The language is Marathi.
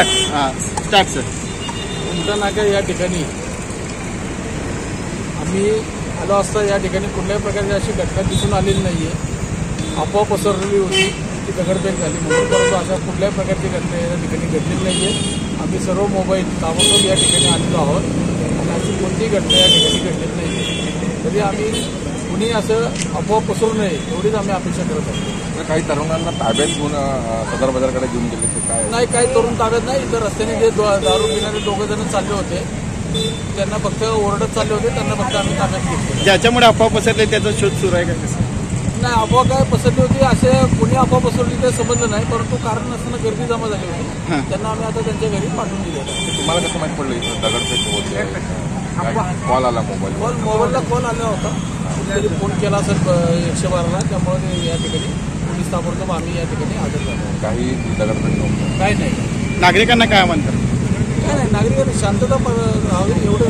Start sir. उमटा नाका या ठिकाणी आम्ही आलो असता या ठिकाणी कुठल्याही प्रकारची अशी घटना दिसून आलेली नाहीये. अफवा पसरलेली होती ती दगडफेक झाली म्हणून, परंतु अशा कुठल्याही प्रकारची घटना या ठिकाणी घडलेली नाहीये. आम्ही सर्व मोबाईल ताबडतोब या ठिकाणी आलेलो आहोत आणि अशी कोणतीही घटना या ठिकाणी घडलेली नाहीये. तरी आम्ही कुणी असं अफवा पसरू नये एवढीच आम्ही अपेक्षा करत आहोत. काही तरुणांना ताब्यात घेऊन सदर बाजारकडे घेऊन गेले ते काय नाही, काही तरुण ताब्यात नाही. इतर रस्त्याने जे दारू पिणारे 2 जण चालले होते त्यांना फक्त ओरडत चालले होते, त्यांना फक्त आम्ही ताब्यात घेतले. ज्याच्यामुळे अफवा पसरले त्याचा शोध सुरू आहे का कसं? नाही, अफवा काय पसरली होती असे कोणी अफवा पसरली ते समजलं नाही, परंतु कारण नसताना गर्दी जमा झाली होती. त्यांना आम्ही आता त्यांच्या घरी पाठवून दिले. तुम्हाला कसं माहिती पडलं इथं दगडफेक होते? कॉल आला मोबाईलला कॉल आला होता, कुठेतरी फोन केला असेल 112ला, त्यामुळे या ठिकाणी पोलीस ताबडतोब आम्ही या ठिकाणी हजर झालो. काही दगडफेक नव्हतं? काही नाही. नागरिकांना काय म्हणतात? काय नाही, नागरिकांनी शांतता राहावी एवढं